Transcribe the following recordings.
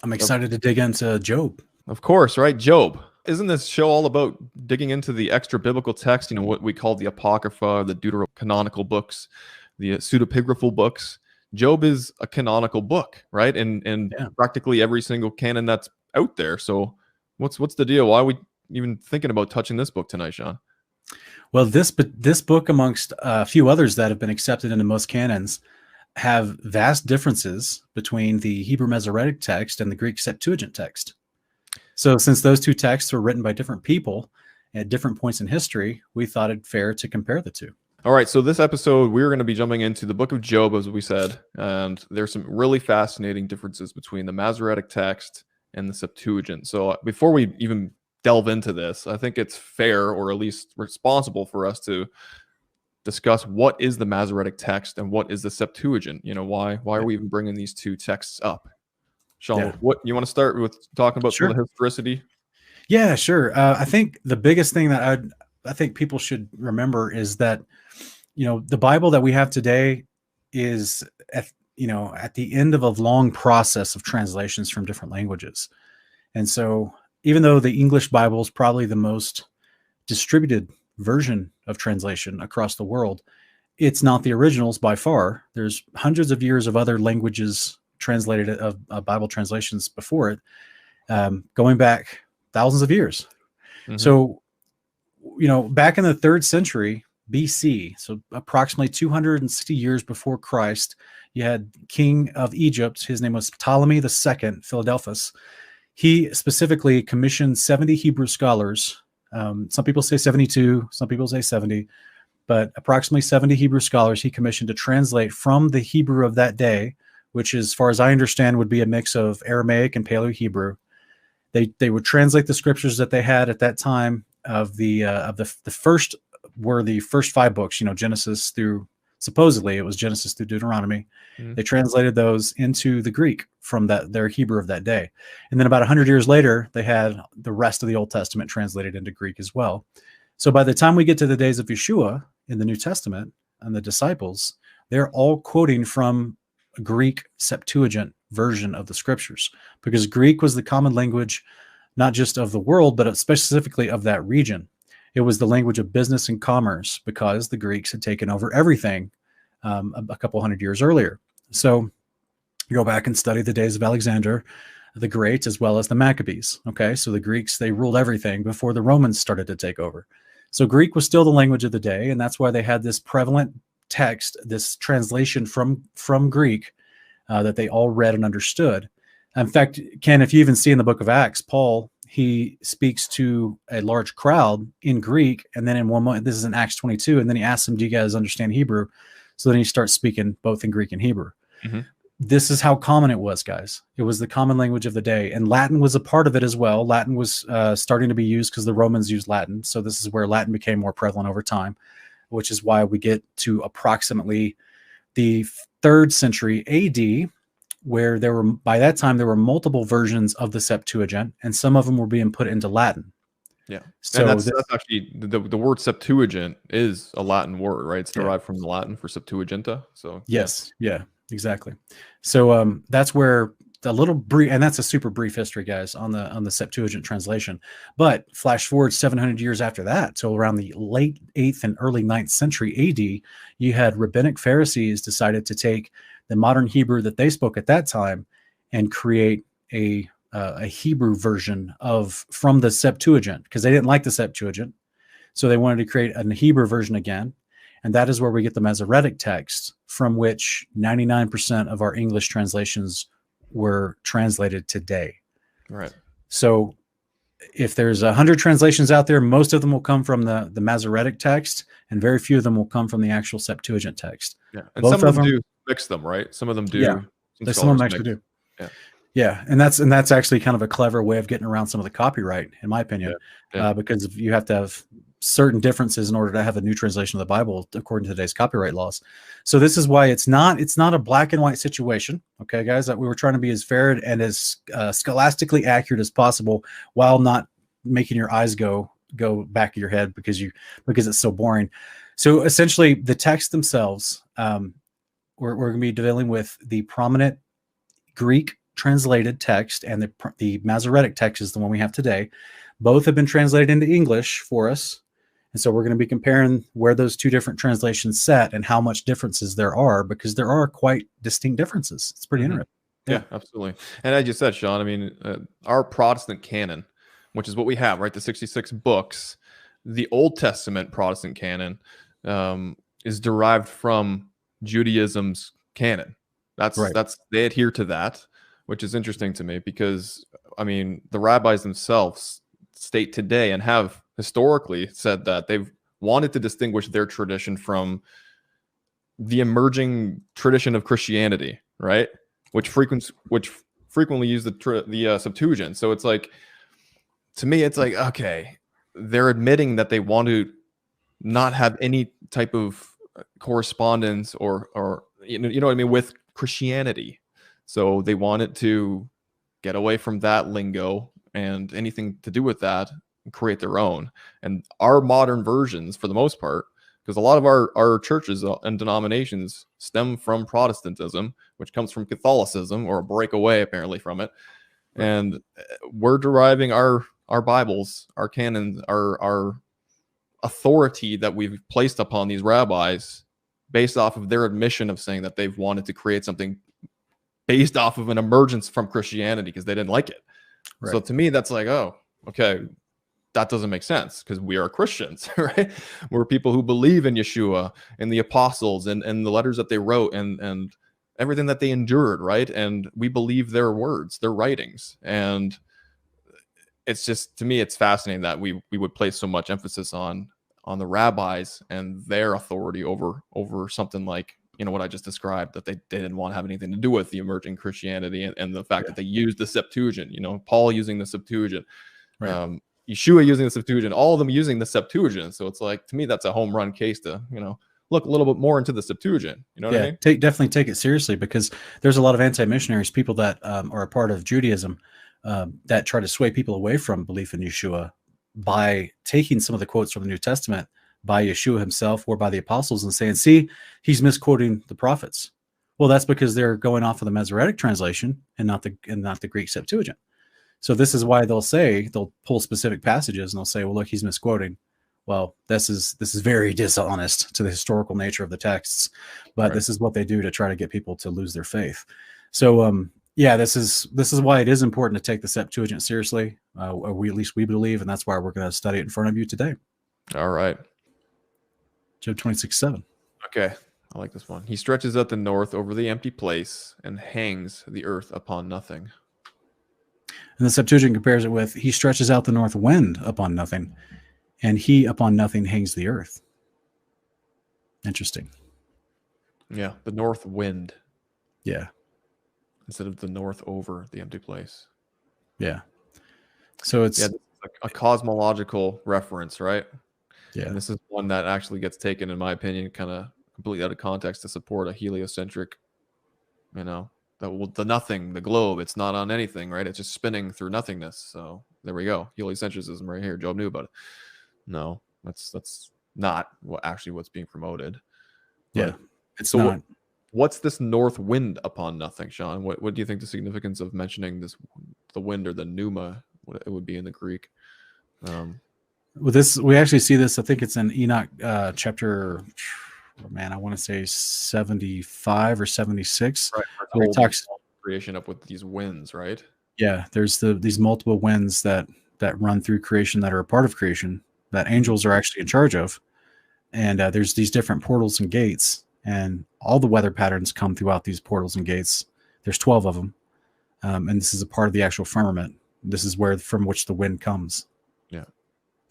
I'm Of, excited to dig into Job. of course, right? Job. Isn't this show all about digging into the extra biblical text, what we call the Apocrypha, the deuterocanonical books, the pseudepigraphal books? Job is a canonical book, right? And Yeah. practically every single canon that's out there. So what's the deal? Why are we even thinking about touching this book tonight, Sean? Well, this book, amongst a few others that have been accepted into most canons, have vast differences between the Hebrew Masoretic text and the Greek Septuagint text. So since those two texts were written by different people at different points in history, we thought it fair to compare the two. All right, so this episode, we're going to be jumping into the book of Job, as we said, and there's some really fascinating differences between the Masoretic text and the Septuagint. So before we even delve into this, I think it's fair, or at least responsible, for us to discuss what is the Masoretic text and what is the Septuagint. Why are we even bringing these two texts up? Sean, what you want to start with talking about some of the historicity? Yeah, sure. I think the biggest thing that I think people should remember is that, the Bible that we have today is at the end of a long process of translations from different languages. And so even though the English Bible is probably the most distributed version of translation across the world, it's not the originals by far. There's hundreds of years of other languages translated of Bible translations before it, going back thousands of years. Mm-hmm. So, back in the 3rd century BC, so approximately 260 years before Christ, you had king of Egypt. His name was Ptolemy II Philadelphus. He specifically commissioned 70 Hebrew scholars. Some people say 72, some people say 70, but approximately 70 Hebrew scholars he commissioned to translate from the Hebrew of that day, which, as far as I understand, would be a mix of Aramaic and Paleo-Hebrew. They would translate the scriptures that they had at that time of the first 5 books, Genesis through, supposedly it was Genesis through Deuteronomy. Mm-hmm. They translated those into the Greek from their Hebrew of that day. And then about 100 years later, they had the rest of the Old Testament translated into Greek as well. So by the time we get to the days of Yeshua in the New Testament and the disciples, they're all quoting from a Greek Septuagint version of the scriptures, because Greek was the common language, not just of the world, but specifically of that region. It was the language of business and commerce, because the Greeks had taken over everything a couple hundred years earlier. So you go back and study the days of Alexander the Great, as well as the Maccabees. Okay, so the Greeks, they ruled everything before the Romans started to take over. So Greek was still the language of the day, and that's why they had this prevalent text, this translation from Greek that they all read and understood. In fact, Ken, if you even see in the book of Acts, Paul, he speaks to a large crowd in Greek, and then in one moment, this is in Acts 22, and then he asks them, do you guys understand Hebrew? So then he starts speaking both in Greek and Hebrew. Mm-hmm. This is how common it was, guys. It was the common language of the day, and Latin was a part of it as well. Latin was starting to be used because the Romans used Latin, so this is where Latin became more prevalent over time, which is why we get to approximately the 3rd century AD, where by that time there were multiple versions of the Septuagint, and some of them were being put into Latin. Yeah, so and that's actually the word Septuagint is a Latin word, right? It's derived from the Latin for Septuaginta. So yes, yeah, exactly. So that's where a little brief, and that's a super brief history, guys, on the Septuagint translation. But flash forward 700 years after that, so around the late 8th and early 9th century AD, you had rabbinic Pharisees decided to take the modern Hebrew that they spoke at that time and create a Hebrew version from the Septuagint, because they didn't like the Septuagint, so they wanted to create a Hebrew version again. And that is where we get the Masoretic text, from which 99% of our English translations were translated today. Right. So if there's 100 translations out there, most of them will come from the Masoretic text, and very few of them will come from the actual Septuagint text. Yeah, and both some of them do mix them, right? Some of them do. Yeah, some of them actually do. Yeah. Yeah, and that's actually kind of a clever way of getting around some of the copyright, in my opinion, because you have to have certain differences in order to have a new translation of the Bible according to today's copyright laws. So this is why it's not a black and white situation. Okay, guys, that we were trying to be as fair and as scholastically accurate as possible, while not making your eyes go back of your head because it's so boring. So essentially, the texts themselves, we're going to be dealing with the prominent Greek translated text, and the Masoretic text is the one we have today. Both have been translated into English for us. And so we're going to be comparing where those two different translations set and how much differences there are, because there are quite distinct differences. It's pretty interesting. Yeah, absolutely. And as you said, Sean, I mean, our Protestant canon, which is what we have, right? The 66 books, the Old Testament Protestant canon is derived from Judaism's canon. That's they adhere to that, which is interesting to me because, I mean, the rabbis themselves state today and have historically said that they've wanted to distinguish their tradition from the emerging tradition of Christianity, right? Which frequently use the Septuagint. So it's like, to me, it's like, okay, they're admitting that they want to not have any type of correspondence or you know what I mean, with Christianity. So they wanted to get away from that lingo and anything to do with that and create their own. And our modern versions, for the most part, because a lot of our churches and denominations stem from Protestantism, which comes from Catholicism, or a breakaway apparently from it. Right. And we're deriving our Bibles, our canons, our authority that we've placed upon these rabbis based off of their admission of saying that they've wanted to create something based off of an emergence from Christianity because they didn't like it. Right. So to me, that's like, oh, okay, that doesn't make sense because we are Christians, right? We're people who believe in Yeshua and the apostles and the letters that they wrote and everything that they endured, right? And we believe their words, their writings. And it's just, to me, it's fascinating that we would place so much emphasis on the rabbis and their authority over something like, you know, what I just described, that they didn't want to have anything to do with the emerging Christianity and the fact that they used the Septuagint, you know, Paul using the Septuagint, right. Yeshua using the Septuagint, all of them using the Septuagint. So it's like, to me, that's a home run case to, you know, look a little bit more into the Septuagint. You know what I mean? Definitely take it seriously, because there's a lot of anti-missionaries, people that are a part of Judaism, that try to sway people away from belief in Yeshua by taking some of the quotes from the New Testament by Yeshua himself or by the apostles and saying, see, he's misquoting the prophets. Well, that's because they're going off of the Masoretic translation and not the Greek Septuagint. So this is why they'll pull specific passages and they'll say, well, look, he's misquoting. Well, this is very dishonest to the historical nature of the texts, but right. This is what they do to try to get people to lose their faith. So, this is why it is important to take the Septuagint seriously. At least we believe, and that's why we're going to study it in front of you today. All right. Job 26:7. Okay, I like this one. He stretches out the north over the empty place and hangs the earth upon nothing. And the Septuagint compares it with, he stretches out the north wind upon nothing, and he upon nothing hangs the earth. Interesting. Yeah, the north wind. Yeah. Instead of the north over the empty place. Yeah. So it's a cosmological reference, right? Yeah. And this is one that actually gets taken, in my opinion, kind of completely out of context to support a heliocentric, you know, the nothing, the globe. It's not on anything, right? It's just spinning through nothingness. So there we go. Heliocentrism right here. Job knew about it. No, that's not what's being promoted. Yeah, it's not. What's this north wind upon nothing, Sean? What do you think the significance of mentioning this, the wind, or the pneuma, what it would be in the Greek? Well, we actually see this. I think it's in Enoch chapter, I want to say 75 or 76, right, where he talks creation up with these winds, right? Yeah, there's these multiple winds that run through creation, that are a part of creation, that angels are actually in charge of, and there's these different portals and gates. And all the weather patterns come throughout these portals and gates. There's 12 of them. And this is a part of the actual firmament. This is from which the wind comes. Yeah.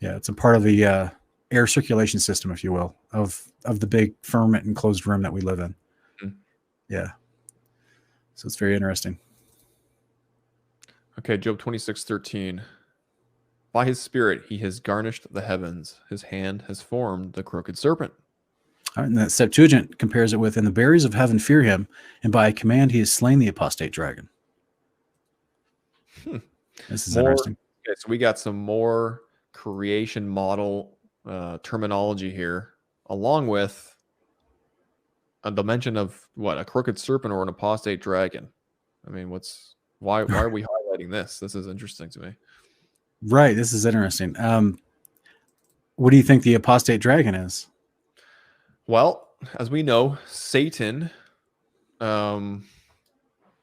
Yeah. It's a part of the air circulation system, if you will, of the big firmament enclosed room that we live in. Mm-hmm. Yeah. So it's very interesting. Okay. Job 26:13. By his spirit, he has garnished the heavens. His hand has formed the crooked serpent. All right, and that Septuagint compares it with, and the berries of heaven fear him, and by a command he has slain the apostate dragon. This is interesting. Okay, so we got some more creation model terminology here, along with a dimension of a crooked serpent or an apostate dragon. I mean, what's Why are we highlighting this? This is interesting to me. Right. This is interesting. What do you think the apostate dragon is? Well, as we know, Satan,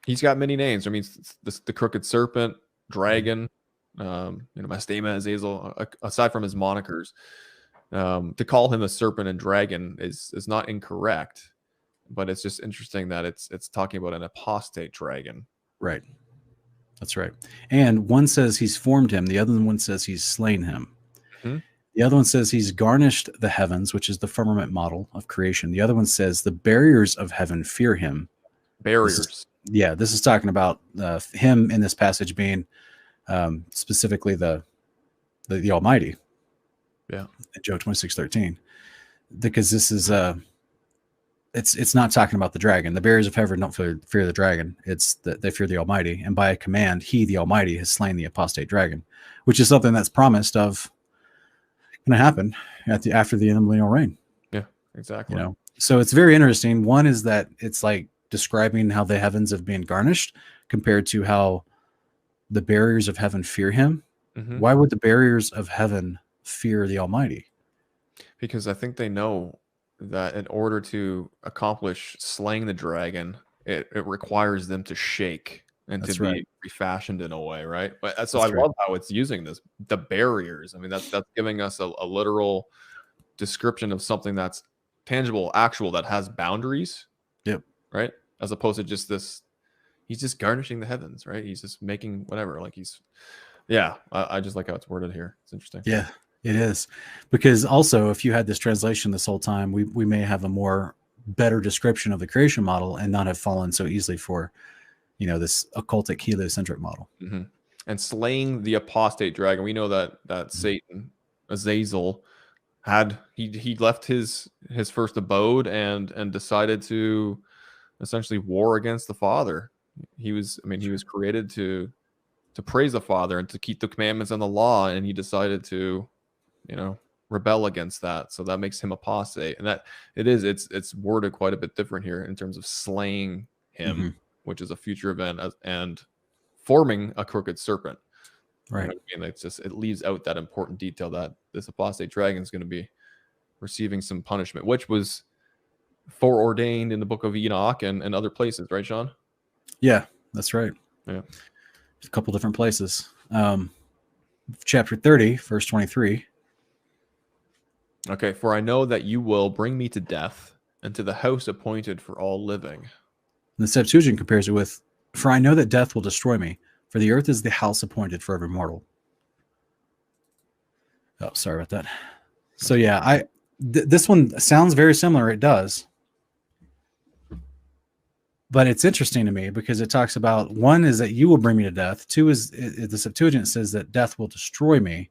he's got many names. I mean, the crooked serpent, dragon, Mastema, Azazel. Aside from his monikers, to call him a serpent and dragon is not incorrect, but it's just interesting that it's talking about an apostate dragon. Right. That's right. And one says he's formed him. The other one says he's slain him. Mhm. The other one says he's garnished the heavens, which is the firmament model of creation. The other one says the barriers of heaven fear him. Barriers. This is talking about him in this passage being specifically the Almighty. Yeah. In Job 26:13, because this is it's not talking about the dragon. The barriers of heaven don't fear the dragon. It's that they fear the Almighty, and by a command, He, the Almighty, has slain the apostate dragon, which is something that's promised of going to happen after the end of the millennial reign. Yeah, exactly. So it's very interesting. One is that it's like describing how the heavens have been garnished compared to how the barriers of heaven fear Him. Mm-hmm. Why would the barriers of heaven fear the Almighty? Because I think they know that in order to accomplish slaying the dragon, it requires them to shake and That's to be right. refashioned in a way, right? But so That's I right. love how it's using the barriers. I mean, that's giving us a literal description of something that's tangible, actual, that has boundaries. Yep. Right. As opposed to just this, he's just garnishing the heavens, right? He's just making whatever. Like I just like how it's worded here. It's interesting. Yeah, it is. Because also, if you had this translation this whole time, we may have a better description of the creation model and not have fallen so easily for, this occultic heliocentric model. Mm-hmm. And slaying the apostate dragon, we know that Satan, Azazel, he left his first abode and decided to essentially war against the Father. He was created to praise the Father and to keep the commandments and the law, and he decided to, rebel against that. So that makes him apostate, and that it's worded quite a bit different here in terms of slaying him, Mm-hmm. which is a future event, and forming a crooked serpent. Right. It's just, it leaves out that important detail that this apostate dragon is going to be receiving some punishment, which was foreordained in the book of Enoch and other places, right, Sean? Yeah, that's right. Yeah. A couple different places. Chapter 30, verse 23. Okay, for I know that you will bring me to death and to the house appointed for all living. And the Septuagint compares it with, for I know that death will destroy me, for the earth is the house appointed for every mortal. Oh, sorry about that. So yeah, this one sounds very similar. It does. But it's interesting to me because it talks about, one is that you will bring me to death. Two is the Septuagint says that death will destroy me.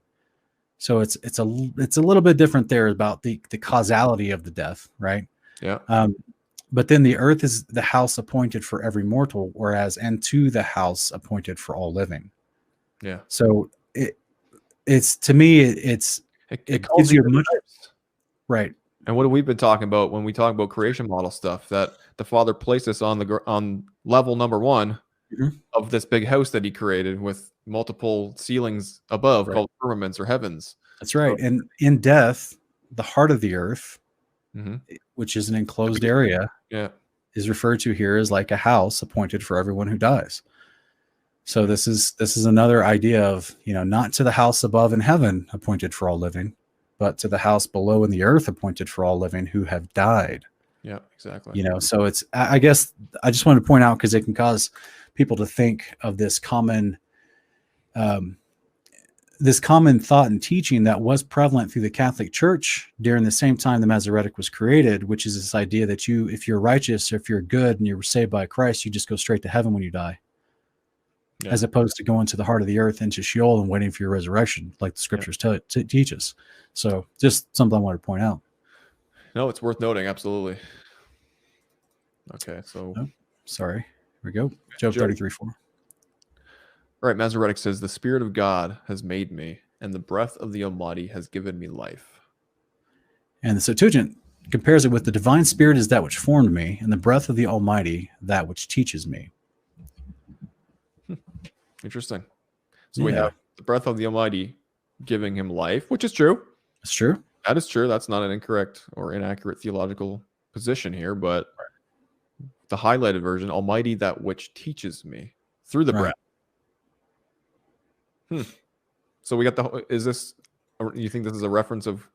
So it's a little bit different there about the causality of the death, right? Yeah. But then the earth is the house appointed for every mortal, whereas and to the house appointed for all living. Yeah. So it's to me it gives you much right. And what have we been talking about when we talk about creation model stuff? That the Father placed us on level number 1 of this big house that He created with multiple ceilings above, called firmaments or heavens. That's right. And in death, the heart of the earth, which is an enclosed area, is referred to here as like a house appointed for everyone who dies. So this is another idea of, not to the house above in heaven appointed for all living, but to the house below in the earth appointed for all living who have died. Yeah, exactly. So it's, I guess I just wanted to point out, because it can cause people to think of this common thought and teaching that was prevalent through the Catholic Church during the same time the Masoretic was created, which is this idea that if you're righteous, or if you're good and you're saved by Christ, you just go straight to heaven when you die. Yeah. As opposed to going to the heart of the earth into Sheol and waiting for your resurrection, like the scriptures teach us. So just something I wanted to point out. No, it's worth noting. Absolutely. Okay. So sorry. Here we go. Job 33:4. All right. Masoretic says, the Spirit of God has made me, and the breath of the Almighty has given me life. And the Septuagint compares it with, the divine spirit is that which formed me, and the breath of the Almighty that which teaches me. Interesting. So we have the breath of the Almighty giving him life, which is true. It's true. That is true. That's not an incorrect or inaccurate theological position here, but the highlighted version, Almighty, that which teaches me through the breath. So we got you think this is a reference of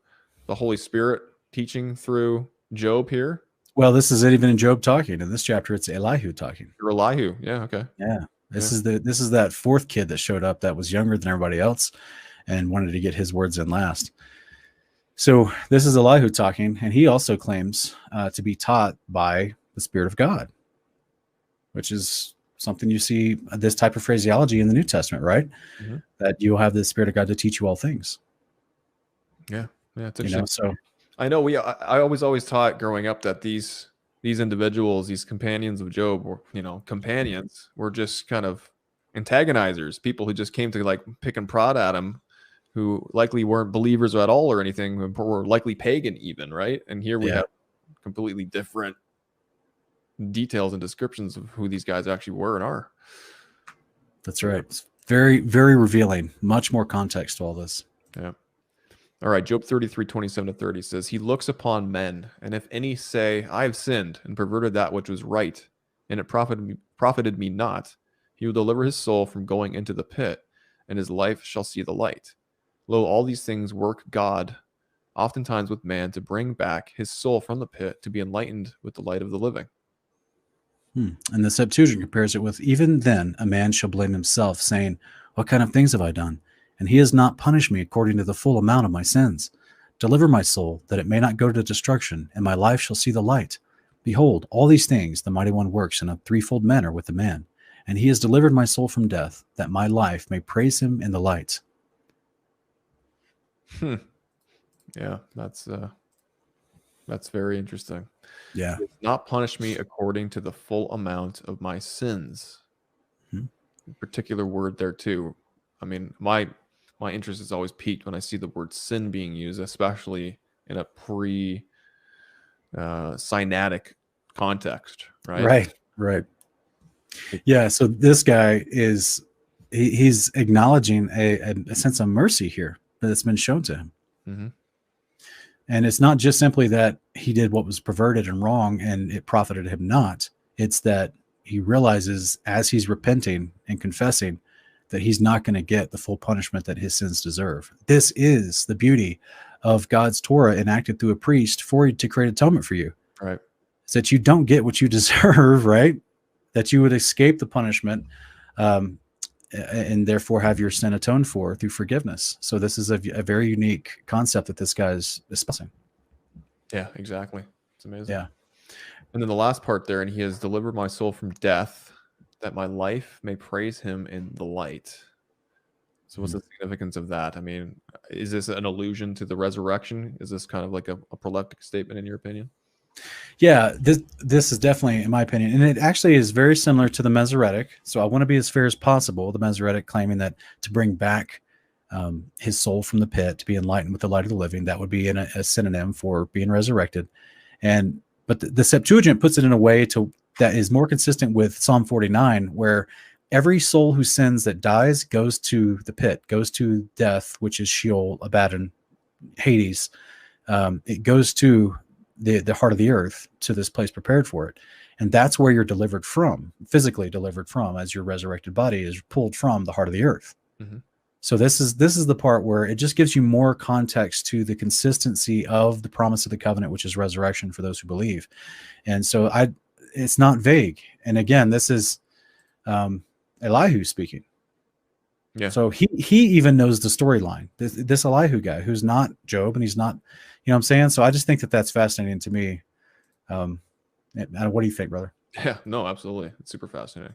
the Holy Spirit teaching through Job here? Well, this is it even in Job talking. In this chapter, it's Elihu talking. Or Elihu. Yeah, okay. Yeah. This is that fourth kid that showed up that was younger than everybody else and wanted to get his words in last. So this is Elihu talking, and he also claims to be taught by the Spirit of God, which is something you see this type of phraseology in the New Testament, right? Mm-hmm. That you'll have the Spirit of God to teach you all things. Yeah, it's interesting. So I know I always taught growing up that these individuals, these companions of Job, were companions, were just kind of antagonizers, people who just came to like pick and prod at him, who likely weren't believers at all or anything, were likely pagan even, right? And here we have completely different details and descriptions of who these guys actually were and are. That's right. It's very, very revealing. Much more context to all this. Yeah. All right. Job 33:27-30 says, he looks upon men, and if any say, I have sinned and perverted that which was right, and it profited me not, he will deliver his soul from going into the pit, and his life shall see the light. Lo, all these things work God oftentimes with man to bring back his soul from the pit to be enlightened with the light of the living. And the Septuagint compares it with, even then a man shall blame himself, saying, what kind of things have I done? And he has not punished me according to the full amount of my sins. Deliver my soul, that it may not go to destruction, and my life shall see the light. Behold, all these things the Mighty One works in a threefold manner with the man. And he has delivered my soul from death, that my life may praise him in the light. Yeah, that's very interesting. Yeah. He has not punished me according to the full amount of my sins. Particular word there too. I mean, my interest is always piqued when I see the word sin being used, especially in a pre-synatic context, right? Right. Yeah, so this guy he's acknowledging a sense of mercy here that's been shown to him. Mm-hmm. And it's not just simply that he did what was perverted and wrong and it profited him not. It's that he realizes as he's repenting and confessing that he's not going to get the full punishment that his sins deserve. This is the beauty of God's Torah enacted through a priest to create atonement for you. Right. It's that you don't get what you deserve, right? That you would escape the punishment and therefore have your sin atoned for through forgiveness. So this is a very unique concept that this guy is espousing. Yeah, exactly. It's amazing. Yeah. And then the last part there, and he has delivered my soul from death, that my life may praise him in the light. So what's the significance of that? I mean, is this an allusion to the resurrection? Is this kind of like a proleptic statement in your opinion? Yeah, this is definitely, in my opinion, and it actually is very similar to the Masoretic. So I want to be as fair as possible. The Masoretic claiming that to bring back his soul from the pit, to be enlightened with the light of the living, that would be a synonym for being resurrected. But the Septuagint puts it in a way that is more consistent with Psalm 49, where every soul who sins that dies goes to the pit, goes to death, which is Sheol, Abaddon, Hades. It goes to the heart of the earth, to this place prepared for it. And that's where you're delivered from, physically delivered from, as your resurrected body is pulled from the heart of the earth. Mm-hmm. So this is the part where it just gives you more context to the consistency of the promise of the covenant, which is resurrection for those who believe. And so it's not vague. And again, this is Elihu speaking. Yeah. So he even knows the storyline. This Elihu guy, who's not Job, and he's not, you know what I'm saying? So I just think that that's fascinating to me. What do you think, brother? Yeah, no, absolutely. It's super fascinating.